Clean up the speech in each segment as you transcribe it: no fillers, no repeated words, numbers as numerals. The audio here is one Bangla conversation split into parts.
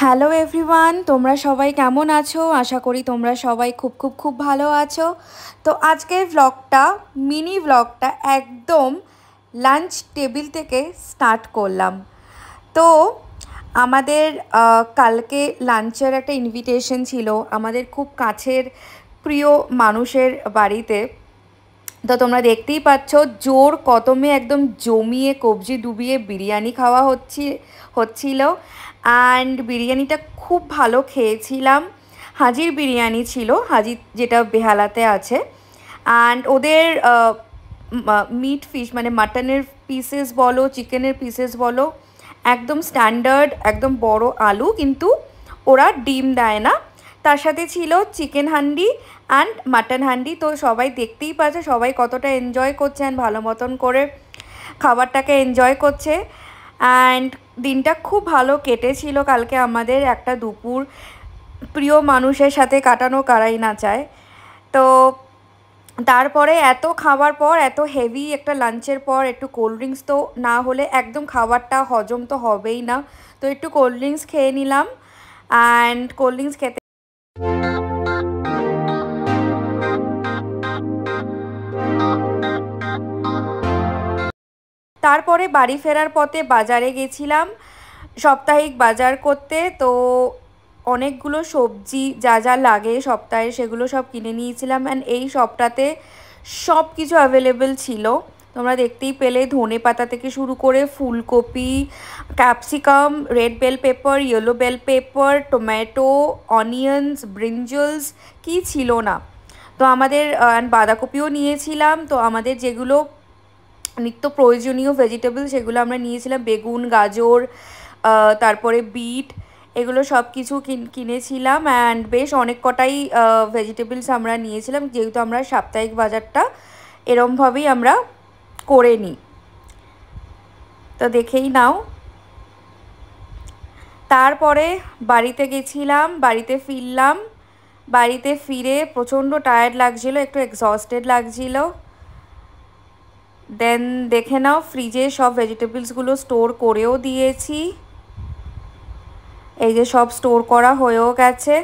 হ্যালো এভরিওয়ান, তোমরা সবাই কেমন আছো? আশা করি তোমরা সবাই খুব খুব খুব ভালো আছো। তো আজকের ব্লগটা, মিনি ব্লগটা একদম লাঞ্চ টেবিল থেকে স্টার্ট করলাম। তো আমাদের কালকে লাঞ্চের একটা ইনভিটেশন ছিল আমাদের খুব কাছের প্রিয় মানুষের বাড়িতে। তো তোমরা দেখতেই পাচ্ছ জোর কদমে একদম জমিয়ে কবজি ডুবিয়ে বিরিয়ানি খাওয়া হচ্ছিল। অ্যান্ড বিরিয়ানিটা খুব ভালো খেয়েছিলাম। হাজির বিরিয়ানি ছিল, হাজির যেটা বেহালাতে আছে। অ্যান্ড ওদের মিট ফিশ মানে মাটনের পিসেস বলো, চিকেনের পিসেস বলো, একদম স্ট্যান্ডার্ড, একদম বড় আলু, কিন্তু ওরা ডিম দেয় না। তার সাথে ছিল chicken handi and mutton handi. তো সবাই দেখতেই পাচ্ছে সবাই কতটা এনজয় করছে অ্যান্ড ভালো মতন করে খাবারটাকে এনজয় করছে। অ্যান্ড দিনটা খুব ভালো কেটেছিল কালকে আমাদের। একটা দুপুর প্রিয় মানুষের সাথে কাটানো কারাই না চায়। তো তারপরে এত খাবার পর, এত হেভি একটা লাঞ্চের পর একটু কোল্ড ড্রিঙ্কস তো না হলে একদম খাবারটা হজম তো হবেই না। তো একটু কোল্ড ড্রিঙ্কস খেয়ে নিলাম। অ্যান্ড কোল্ড ড্রিঙ্কস খেতে তারপরে বাড়ি ফেরার পথে বাজারে গেছিলাম সাপ্তাহিক বাজার করতে। তো অনেকগুলো সবজি যা যা লাগে সপ্তাহে সেগুলো সব কিনে নিয়েছিলাম। অ্যান্ড এই সপ্তাহে সব কিছু অ্যাভেলেবেল ছিল, তোমরা দেখতেই পেলে। ধনে পাতা থেকে শুরু করে ফুলকপি, capsicum, red bell pepper, yellow bell pepper, tomato, onions, brinjals, কি ছিল না। তো আমাদের বাঁধাকপিও নিয়েছিলাম। তো আমাদের যেগুলো নিত্য প্রয়োজনীয় ভেজিটেবল সেগুলো আমরা নিয়েছিলাম, বেগুন, গাজর, তারপরে বিট, এগুলো সব কিছু কিনেছিলাম। অ্যান্ড বেশ অনেক কটাই ভেজিটেবলস আমরা নিয়েছিলাম, যেহেতু আমরা সাপ্তাহিক বাজারটা এরমভাবেই আমরা করে নিই। তো দেখেই নাও। তারপরে বাড়িতে গেছিলাম, বাড়িতে ফিরলাম। বাড়িতে ফিরে প্রচণ্ড টায়ার্ড লাগছিল, একটু এক্সস্টেড লাগছিল। দেন দেখে নাও ফ্রিজে সব ভেজিটেবলসগুলো স্টোর করেও দিয়েছি। এই যে সব স্টোর করা হয়েও গেছে।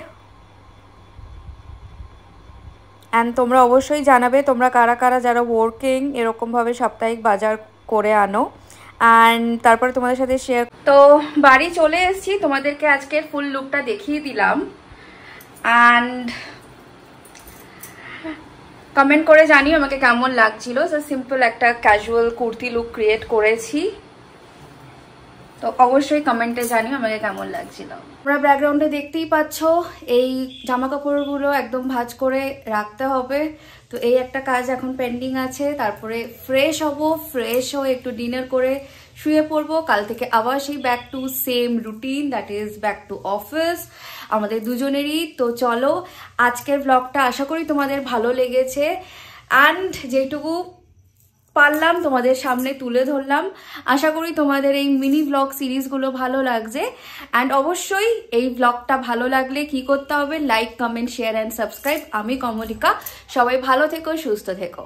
অ্যান্ড তোমরা অবশ্যই জানাবে তোমরা কারা কারা যারা ওয়ার্কিং এরকমভাবে সাপ্তাহিক বাজার করে আনো। অ্যান্ড তারপরে তোমাদের সাথে শেয়ার। তো বাড়ি চলে এসেছি, তোমাদেরকে আজকের ফুল লুকটা দেখিয়ে দিলাম। অ্যান্ড কমেন্ট করে জানিও আমাকে কেমন লাগছিল। সো সিম্পল একটা ক্যাজুয়াল কুর্তি লুক ক্রিয়েট করেছি, তো অবশ্যই কমেন্টে জানিও আমাকে কেমন লাগছিল। তোমরা ব্যাকগ্রাউন্ডে দেখতেই পাচ্ছ এই জামা কাপড়গুলো একদম ভাঁজ করে রাখতে হবে। তো এই একটা কাজ এখন পেন্ডিং আছে। তারপরে ফ্রেশ হব, ফ্রেশ হয়ে একটু ডিনার করে শুয়ে পড়বো। কাল থেকে আবার সেই back to same routine, that is back to office আমাদের দুজনেরই। তো চলো আজকের ব্লগটা আশা করি তোমাদের ভালো লেগেছে। অ্যান্ড যেটুকু পারলাম তোমাদের সামনে তুলে ধরলাম। আশা করি তোমাদের এই মিনি ব্লগ সিরিজগুলো ভালো লাগছে। অ্যান্ড অবশ্যই এই ব্লগটা ভালো লাগলে কি করতে হবে? Like, comment, share and subscribe. আমি কমলিকা, সবাই ভালো থেকো, সুস্থ থেকো।